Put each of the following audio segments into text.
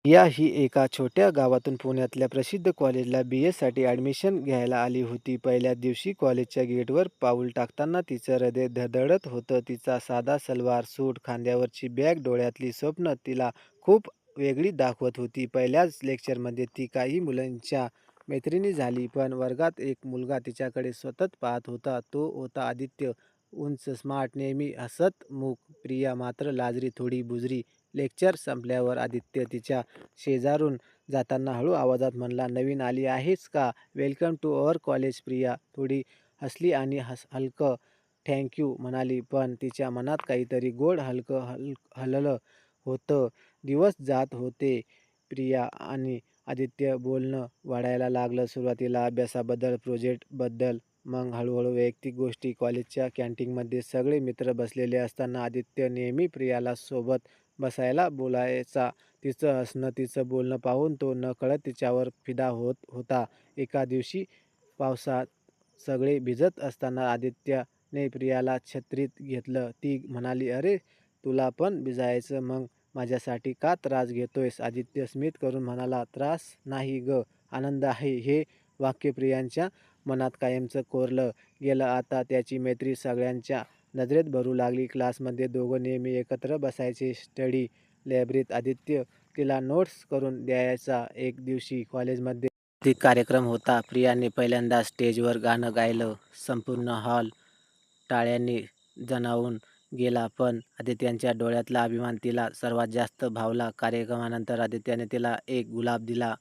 या ही एका छोट्या गावातून पुण्यातल्या प्रसिद्ध कॉलेजला बी-एसाठी ॲडमिशन घ्यायला आली होती. पहिल्याच दिवशी कॉलेजच्या गेटवर पाऊल टाकताना तिचं हृदय धडधडत होतं. तिचा साधा सलवार सूट, खांद्यावरची बॅग, डोळ्यातली स्वप्न तिला खूप वेगळी दाखवत होती. पहिल्याच लेक्चरमध्ये ती काही मुलांच्या मैत्रिणी झाली, पण वर्गात एक मुलगा तिच्याकडे सतत पाहत होता. तो होता आदित्य. उंच, स्मार्ट, नेहमी हसतमुख. प्रिया मात्र लाजरी, थोडी बुजरी. लेक्चर संपल्यावर आदित्य तिच्या शेजारून जाताना हळू आवाजात म्हणला, "नवीन आली आहेस का? Welcome to our college." Priya थोडी हसली आणि हलकं "थँक यू" म्हणाली, पण तिच्या मनात काहीतरी गोड हलकं हललं होतं. दिवस जात होते. प्रिया आणि आदित्य बोलणं वाढायला लागलं. सुरुवातीला अभ्यासाबद्दल, प्रोजेक्टबद्दल, मग हळूहळू वैयक्तिक गोष्टी. कॉलेजच्या कॅन्टीनमध्ये सगळे मित्र बसलेले असताना आदित्य नेहमी प्रियाला सोबत बसायला बोलायचा. तिचं हसणं, तिचं बोलणं पाहून तो नकळत तिच्यावर फिदा होत होता. एका दिवशी पावसात सगळे भिजत असताना आदित्यने प्रियाला छत्रीत घेतलं. ती म्हणाली, "अरे, तुला पण भिजायचं? मग माझ्यासाठी का त्रास घेतोयस?" आदित्य स्मित करून म्हणाला, "त्रास नाही गं, आनंद आहे." हे वाक्य प्रियांच्या मनात कायमचं कोरलं गेलं. आता त्याची मैत्री सगळ्यांच्या नजरेत भरू लागली. क्लासमध्ये दोघं नेहमी एकत्र बसायचे. स्टडी लायब्ररीत आदित्य तिला नोट्स करून द्यायचा. एक दिवशी कॉलेजमध्ये सांस्कृतिक कार्यक्रम होता. प्रियाने पहिल्यांदा स्टेजवर गाणं गायलं. संपूर्ण हॉल टाळ्यांनी जणावून गेला, पण आदित्यच्या डोळ्यातला अभिमान तिला सर्वात जास्त भावला. कार्यक्रमानंतर आदित्यने तिला एक गुलाब दिला.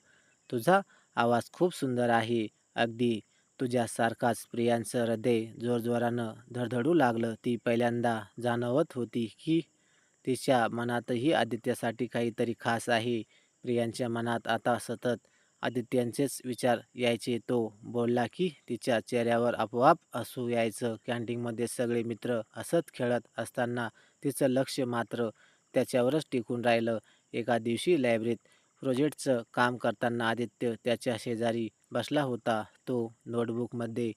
"तुझा आवाज खूप सुंदर आहे, अगदी तुझ्यासारखाच." प्रियांचं हृदय जोरजोरानं धडधडू लागलं. ती पहिल्यांदा जाणवत होती की तिच्या मनातही आदित्यसाठी काहीतरी खास आहे. प्रियांच्या मनात आता सतत आदित्यचेच विचार यायचे. तो बोलला की तिच्या चेहऱ्यावर आपोआप हसू यायचं. कॅन्टीनमध्ये सगळे मित्र हसत खेळत असताना तिचं लक्ष मात्र त्याच्यावरच टिकून राहिलं. एका दिवशी लायब्ररीत प्रोजेक्टचं काम करताना आदित्य त्याच्या शेजारी बसला होता. तो नोटबुकमध्ये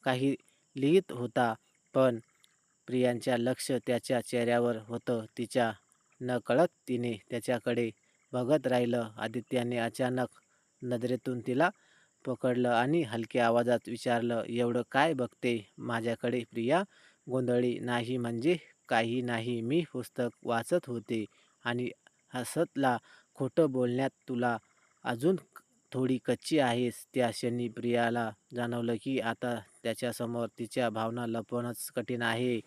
काही लिहित होता, पण प्रियांचं लक्ष त्याच्या चेहऱ्यावर होतं. तिच्या नकळत तिने त्याच्याकडे बघत राहिलं. आदित्यने अचानक नजरेतून तिला पकडलं आणि हलक्या आवाजात विचारलं, "एवढं काय बघते माझ्याकडे?" प्रिया गोंधळली. "नाही म्हणजे काही नाही, मी पुस्तक वाचत होते." आणि हसतला, "खोटं बोलण्यात तुला अजून थोडी कच्ची आहेस." त्या क्षणी प्रियाला जाणवलं की आता त्याच्यासमोर तिच्या भावना लपवणंच कठीण आहे.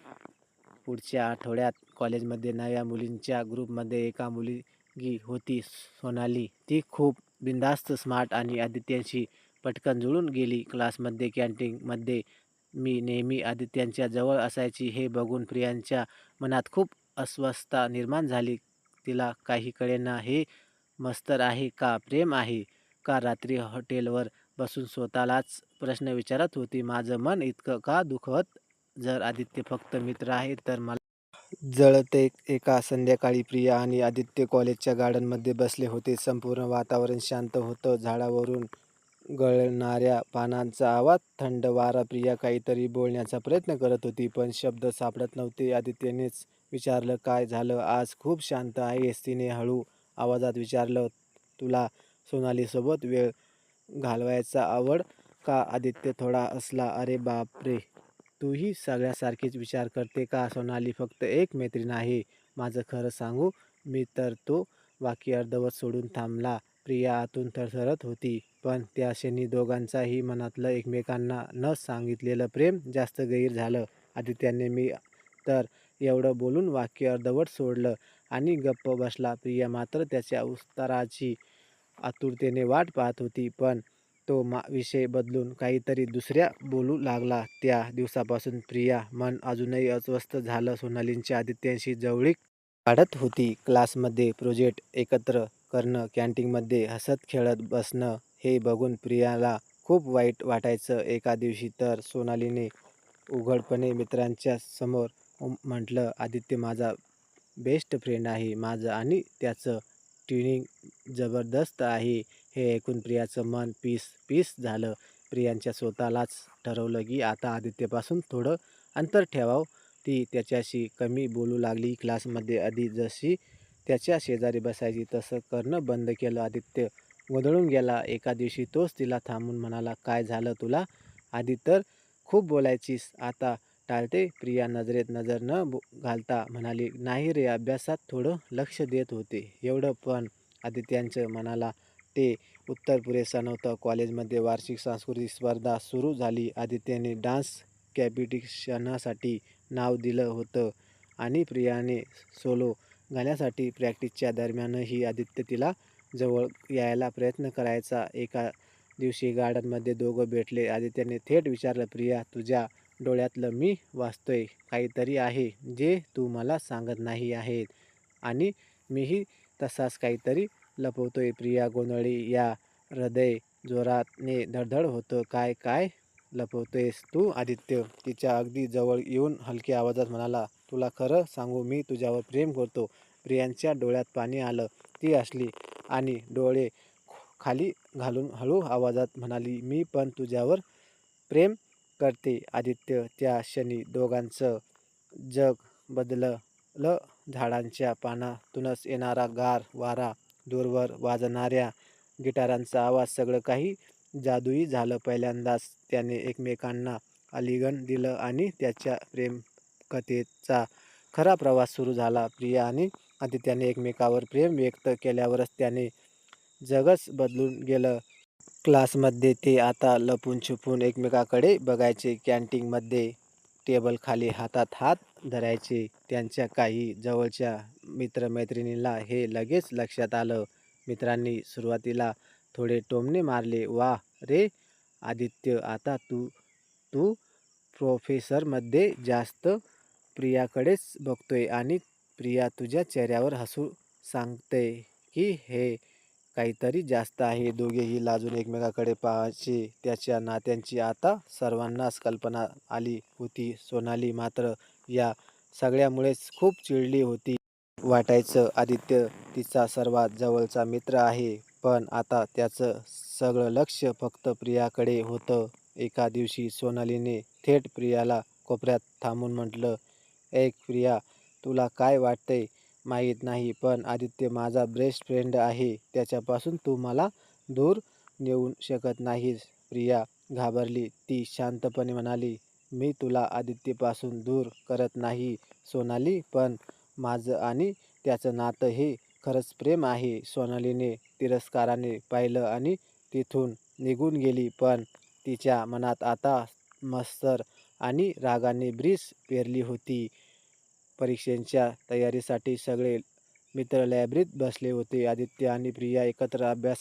पुढच्या आठवड्यात कॉलेजमध्ये नव्या मुलींच्या ग्रुपमध्ये एका मुलगी होती, सोनाली. ती खूप बिनधास्त, स्मार्ट आणि आदित्यशी पटकन जुळून गेली. क्लासमध्ये, कॅन्टीनमध्ये मी नेहमी आदित्यच्या जवळ असायची. हे बघून प्रियांच्या मनात खूप अस्वस्थता निर्माण झाली. तिला काही कळेना, हे मत्सर आहे का, प्रेम आहे का? रात्री हॉटेलवर बसून स्वतःलाच प्रश्न विचारत होती, "माझं मन इतकं का दुखत? जर आदित्य फक्त मित्र आहे तर मला जळते." एका संध्याकाळी प्रिया आणि आदित्य कॉलेजच्या गार्डनमध्ये बसले होते. संपूर्ण वातावरण शांत होतं. झाडावरून गळणाऱ्या पानांचा आवाज, थंड वारा. प्रिया काहीतरी बोलण्याचा प्रयत्न करत होती, पण शब्द सापडत नव्हते. आदित्यनेच विचारलं, "काय झालं? आज खूप शांत आहेस?" तिने हळू आवाजात विचारलं, "तुला सोनालीसोबत वेळ घालवायचा आवड का?" आदित्य थोडा हसला, "अरे बापरे, तूही सगळ्यांसारखीच विचार करते का? सोनाली फक्त एक मैत्रीण आहे. माझं खरं सांगू?" मी तर तो वाक्य अर्धवट सोडून थांबला. प्रिया आतून थरथरत होती, पण त्या क्षणी दोघांचाही मनातलं एकमेकांना न सांगितलेलं प्रेम जास्त गहीर झालं. आदित्यने "मी तर" एवढं बोलून वाक्य अर्धवट सोडलं आणि गप्प बसला. प्रिया मात्र त्याच्या उत्तराची आतुरतेने वाट पाहत होती, पण तो विषय बदलून काहीतरी दुसऱ्या बोलू लागला. त्या दिवसापासून प्रिया मन अजूनही अस्वस्थ झालं. सोनालीची आदित्यशी जवळीक वाढत होती. क्लासमध्ये प्रोजेक्ट एकत्र करणं, कॅन्टीनमध्ये हसत खेळत बसणं, हे बघून प्रियाला खूप वाईट वाटायचं. एका दिवशी तर सोनालीने उघडपणे मित्रांच्या समोर म्हटलं, "आदित्य माझा बेस्ट फ्रेंड आहे. माझं आणि त्याचं ट्युनिंग जबरदस्त आहे." हे ऐकून प्रियाचं मन पीस झालं. प्रियांच्या स्वतःलाच ठरवलं की आता आदित्यपासून थोडं अंतर ठेवावं. ती त्याच्याशी कमी बोलू लागली. क्लासमध्ये आधी जशी त्याच्या शेजारी बसायची. तसं करणं बंद केलं. आदित्य गोंधळून गेला. एका दिवशी तोच तिला थांबून म्हणाला, "काय झालं तुला? आधी तर खूप बोलायचीस, आता टाळते?" प्रिया नजरेत नजर न घालता म्हणाली, "नाही रे, अभ्यासात थोडं लक्ष देत होते, एवढं." पण आदित्याच्या मनाला ते उत्तर पुरेसं नव्हतं. कॉलेजमध्ये वार्षिक सांस्कृतिक स्पर्धा सुरू झाली. आदित्यने डान्स कॉम्पिटिशनसाठी नाव दिलं होतं आणि प्रियाने सोलो गाण्यासाठी प्रॅक्टिसच्या दरम्यानही आदित्य तिला जवळ यायला प्रयत्न करायचा. एका दिवशी गार्डनमध्ये दोघं भेटले. आदित्यने थेट विचारलं, "प्रिया, तुझ्या डोळ्यातलं मी वाचतोय. काहीतरी आहे जे तू मला सांगत नाही आहे आणि मीही तसाच काहीतरी लपवतोय." प्रिया गोंधळली. या हृदय जोराने धडधड होतं. "काय काय लपवतोयस तू आदित्य?" तिच्या अगदी जवळ येऊन हलक्या आवाजात म्हणाला, "तुला खरं सांगू, मी तुझ्यावर प्रेम करतो." प्रियांच्या डोळ्यात पाणी आलं. ती हसली आणि डोळे खाली घालून हळू आवाजात म्हणाली, "मी पण तुझ्यावर प्रेम करते." आदित्य त्या क्षणी दोघांचं जग बदललं. झाडांच्या पानातूनच येणारा गार वारा, दूरवर वाजणाऱ्या गिटारांचा आवाज, सगळं काही जादुई झालं. पहिल्यांदाच त्याने एकमेकांना आलिंगन दिलं आणि त्याच्या प्रेमकथेचा खरा प्रवास सुरू झाला. प्रिया आणि आदित्याने एकमेकावर प्रेम व्यक्त केल्यावरच त्याने जगच बदलून गेलं. क्लासमध्ये ते आता लपून-छपून एकमेकांकडे बघायचे. कॅन्टीनमध्ये टेबलखाली हातात हात धरायचे. त्यांच्या काही जवळच्या मित्र-मैत्रिणींना हे लगेच लक्षात आलं. मित्रांनी सुरुवातीला थोडे टोमणे मारले, "वाह रे आदित्य, आता तू तू प्रोफेसरमध्ये जास्त प्रियाकडेच बघतोय आणि प्रिया तुझ्या चेहऱ्यावर हसू सांगते की हे काहीतरी जास्त आहे." दोघेही लाजून एकमेकांकडे पाहायचे. त्याच्या नात्यांची आता सर्वांनाच कल्पना आली होती. सोनाली मात्र या सगळ्यामुळेच खूप चिडली होती. वाटायचं आदित्य तिचा सर्वात जवळचा मित्र आहे, पण आता त्याचं सगळं लक्ष फक्त प्रियाकडे होतं. एका दिवशी सोनालीने थेट प्रियाला कोपऱ्यात थांबून म्हटलं, "ऐक प्रिया, तुला काय वाटतंय माहीत नाही, पण आदित्य माझा बेस्ट फ्रेंड आहे. त्याच्यापासून तू मला दूर नेऊ शकत नाहीस." प्रिया घाबरली. ती शांतपणे म्हणाली, "मी तुला आदित्यपासून दूर करत नाही सोनाली, पण माझं आणि त्याचं नातं हे खरंच प्रेम आहे." सोनालीने तिरस्काराने पाहिलं आणि तिथून निघून गेली. पण तिच्या मनात आता मत्सर आणि रागाने ब्रीस पेरली होती. परीक्षेच्या तयारीसाठी सगळे मित्र लायब्ररीत बसले होते. आदित्य आणि प्रिया एकत्र अभ्यास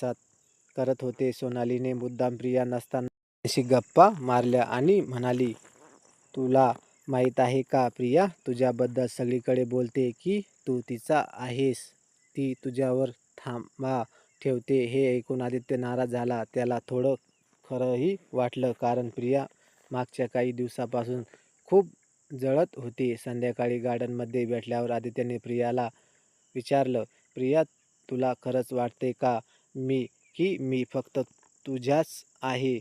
करत होते. सोनालीने मुद्दाम प्रिया नसताना अशी गप्पा मारल्या आणि म्हणाली, "तुला माहीत आहे का प्रिया, तुझ्याबद्दल सगळीकडे बोलते की तू तिचा आहेस. ती तुझ्यावर थांबा ठेवते." हे ऐकून आदित्य नाराज झाला. त्याला थोडं खरंही वाटलं, कारण प्रिया मागच्या काही दिवसापासून खूप जळत होती. संध्याकाळी गार्डनमध्ये भेटल्यावर आदित्यने प्रियाला विचारलं, "प्रिया, तुला खरंच वाटतंय का मी फक्त तुझ्याच आहे?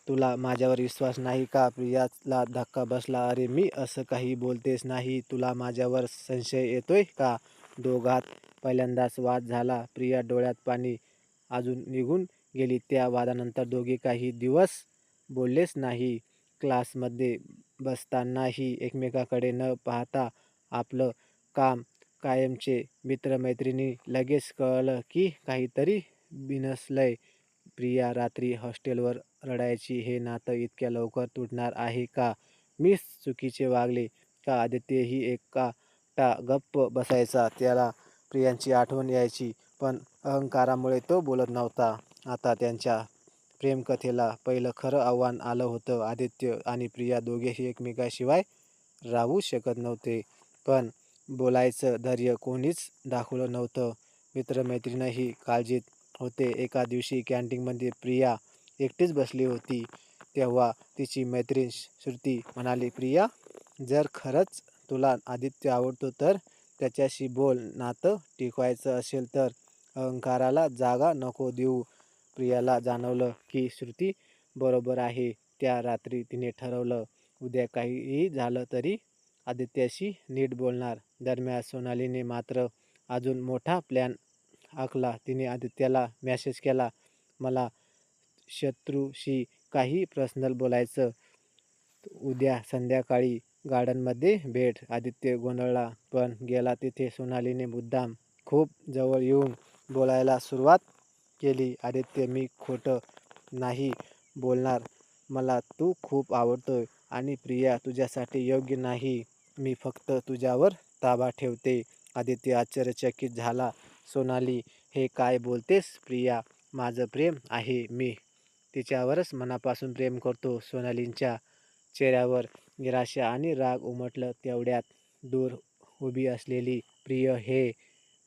तुला माझ्यावर विश्वास नाही का?" प्रियाला धक्का बसला. "अरे, मी असं काही बोलतेच नाही. तुला माझ्यावर संशय येतोय का?" दोघांत पहिल्यांदाच वाद झाला. प्रिया डोळ्यात पाणी अजून निघून गेली. त्या वादानंतर दोघे काही दिवस बोललेच नाही. क्लासमध्ये बसतानाही एकमेकांकडे न पाहता आपलं काम कायमचे. मित्र-मैत्रिणी लगेच कळलं की काहीतरी बिनसलंय. प्रिया रात्री हॉस्टेलवर रडायची, "हे नातं इतक्या लवकर तुटणार आहे का? मीच चुकीचे वागले का?" आदित्यही एकटा गप्प बसायचा. त्याला प्रियांची आठवण यायची, पण अहंकारामुळे तो बोलत नव्हता. आता त्यांच्या प्रेमकथेला पहिलं खरं आव्हान आलं होतं. आदित्य आणि प्रिया दोघेही एकमेकांशिवाय राहू शकत नव्हते, पण बोलायचं धैर्य कोणीच दाखवलं नव्हतं. मित्र-मैत्रिणीही काळजीत होते. एका दिवशी कॅन्टीनमध्ये प्रिया एकटीच बसली होती. तेव्हा तिची मैत्रीण श्रुती म्हणाली, "प्रिया, जर खरंच तुला आदित्य आवडतो तर त्याच्याशी बोल. नातं टिकवायचं असेल तर अहंकाराला जागा नको देऊ." प्रियाला जाणवलं की श्रुती बरोबर आहे. त्या रात्री तिने ठरवलं, उद्या काहीही झालं तरी आदित्याशी नीट बोलणार. दरम्यान सोनालीने मात्र अजून मोठा प्लॅन आखला. तिने आदित्यला मेसेज केला, मला शत्रूशी काही पर्सनल बोलायचं. उद्या संध्याकाळी गार्डनमध्ये भेट. आदित्य गोंधळला पण गेला तिथे सोनालीने मुद्दाम खूप जवळ येऊन बोलायला सुरुवात केली. आदित्य, मी खोटं नाही बोलणार. मला तू खूप आवडतोय आणि प्रिया तुझ्यासाठी योग्य नाही. मी फक्त तुझ्यावर ताबा ठेवते. आदित्य आश्चर्यचकित झाला. सोनाली, हे काय बोलतेस? प्रिया, माझं प्रेम आहे. मी तिच्यावरच मनापासून प्रेम करतो. सोनालींच्या चेहऱ्यावर निराशा आणि राग उमटलं. तेवढ्यात दूर उभी असलेली प्रिय हे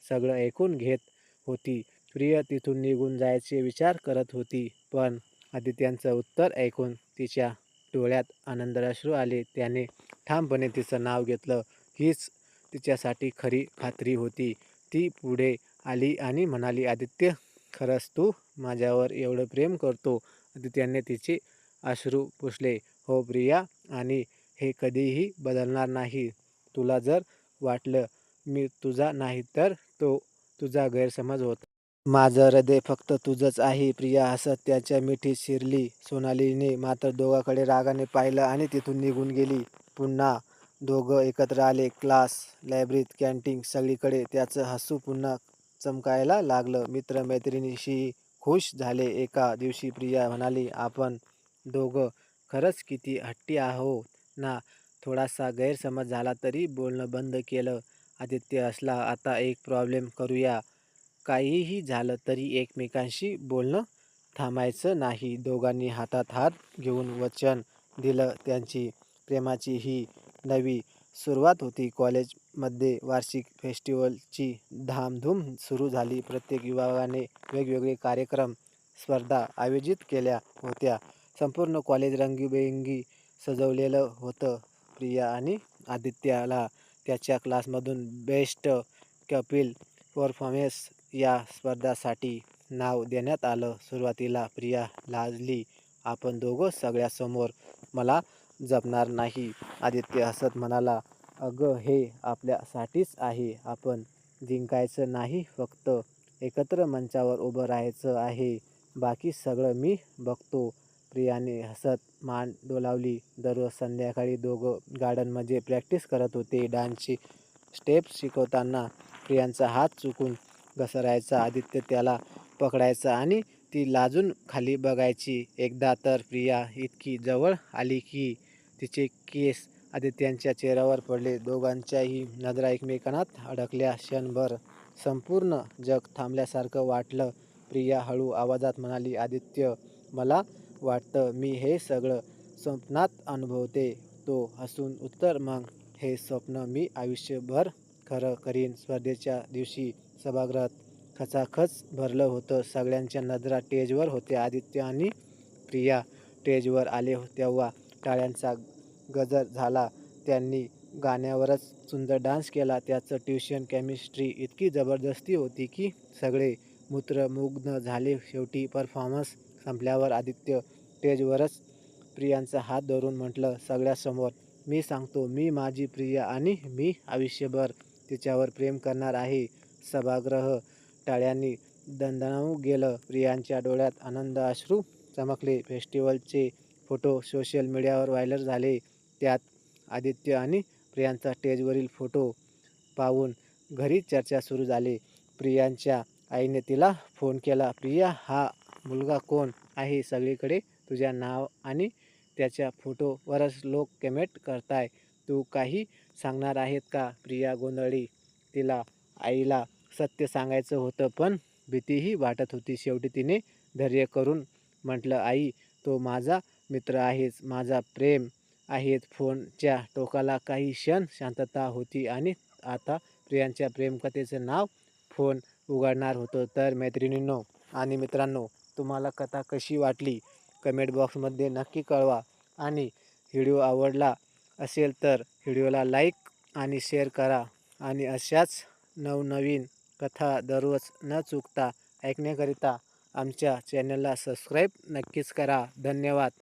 सगळं ऐकून घेत होती. प्रिय तिथून निघून जायचे विचार करत होती, पण आदित्यांचं उत्तर ऐकून तिच्या डोळ्यात आनंदाश्रू आले. त्याने ठामपणे तिचं नाव घेतलं. हीच तिच्यासाठी खरी खात्री होती. ती पुढे आली आणि म्हणाली, आदित्य, खरंच तू माझ्यावर एवढं प्रेम करतो? आदित्याने तिचे अश्रू पुसले. हो प्रिया, आणि हे कधीही बदलणार नाही. तुला जर वाटलं मी तुझा नाही तर तो तुझा गैरसमज होता. माझं हृदय फक्त तुझंच आहे. प्रिया हसत त्याच्या मिठीत शिरली. सोनालीने मात्र दोघांकडे रागाने पाहिलं आणि तिथून निघून गेली. पुन्हा दोघं एकत्र आले. क्लास, लायब्ररीत, कॅन्टीन, सगळीकडे त्याचं हसू पुन्हा चमकायला लागलं. मित्रमैत्रिणींशी खुश झाले. एका दिवशी प्रिया म्हणाली, आपण दोघं खरंच किती हट्टी आहोत ना. थोडासा गैरसमज झाला तरी बोलणं बंद केलं. आदित्य हसला. आता एक प्रॉब्लेम करूया. काहीही झालं तरी एकमेकांशी बोलणं थांबायचं नाही. दोघांनी हातात हात घेऊन वचन दिलं. त्यांची प्रेमाची ही नवी सुरुवात होती. कॉलेजमध्ये वार्षिक फेस्टिवलची धामधूम सुरू झाली. प्रत्येक विभागाने वेगवेगळे कार्यक्रम, स्पर्धा आयोजित केल्या होत्या. संपूर्ण कॉलेज रंगीबेरंगी सजवलेलं होतं. प्रिया आणि आदित्यला त्याच्या क्लासमधून बेस्ट कपिल परफॉर्मन्स या स्पर्धासाठी नाव देण्यात आलं. सुरुवातीला प्रिया लाजली. आपण दोघं सगळ्यासमोर मला जमणार नाही. आदित्य हसत म्हणाला, अगं, हे आपल्यासाठीच आहे. आपण जिंकायचं नाही, फक्त एकत्र मंचावर उभं राहायचं आहे. बाकी सगळं मी बघतो. प्रियाने हसत मान डोलावली. दररोज संध्याकाळी दोघं गार्डनमध्ये प्रॅक्टिस करत होते. डान्सची स्टेप्स शिकवताना प्रियांचा हात चुकून घसरायचा. आदित्य त्याला पकडायचा आणि ती लाजून खाली बघायची. एकदा तर प्रिया इतकी जवळ आली की तिचे केस आदित्यांच्या चेहऱ्यावर पडले. दोघांच्याही नजरा एकमेकांत अडकल्या. क्षणभर संपूर्ण जग थांबल्यासारखं वाटलं. प्रिया हळू आवाजात म्हणाली, आदित्य, मला वाटतं मी हे सगळं स्वप्नात अनुभवते. तो हसून उत्तर, मग हे स्वप्न मी आयुष्यभर खरं करीन. स्पर्धेच्या दिवशी सभागृहात खचाखच भरलं होतं. सगळ्यांच्या नजरा स्टेजवर होत्या. आदित्य आणि प्रिया स्टेजवर आले तेव्हा टाळ्यांचा गजर झाला. त्यांनी गाण्यावरच सुंदर डान्स केला. त्याचं ट्युशन केमिस्ट्री इतकी जबरदस्ती होती की सगळे मंत्रमुग्ध झाले. शेवटी परफॉर्मन्स संपल्यावर आदित्य स्टेजवरच प्रियांचा हात धरून म्हटलं, सगळ्यासमोर मी सांगतो, मी माझी प्रिया आणि मी आयुष्यभर तिच्यावर प्रेम करणार आहे. सभागृह टाळ्यांनी दणदणून गेलं. प्रियांच्या डोळ्यात आनंद अश्रू चमकले. फेस्टिवलचे फोटो सोशल मीडियावर व्हायरल झाले. त्यात आदित्य आणि प्रियांचा स्टेजवरील फोटो पाहून घरी चर्चा सुरू झाली. प्रियांच्या आईने तिला फोन केला, प्रिया, हा मुलगा कोण आहे? सगळीकडे तुझ्या नाव आणि त्याच्या फोटोवरच लोक कमेंट करताय. तू काही सांगणार आहेत का? प्रिया गोंधळली. तिला आईला सत्य सांगायचं होतं, पण भीतीही वाटत होती. शेवटी तिने धैर्य करून म्हटलं, आई, तो माझा मित्र आहेच, माझा प्रेम आहे. फोनच्या टोकाला काही क्षण शांतता होती आणि आता प्रियांच्या प्रेमकथेचं नाव फोन उघडणार होतं. तर मैत्रिणींनो आणि मित्रांनो, तुम्हाला कथा कशी वाटली कमेंट बॉक्समध्ये नक्की कळवा. आणि व्हिडिओ आवडला असेल तर व्हिडिओला लाईक आणि शेअर करा. आणि अशाच नवनवीन कथा दररोज न चुकता ऐकण्याकरिता आमच्या चॅनलला सबस्क्राईब नक्कीच करा. धन्यवाद.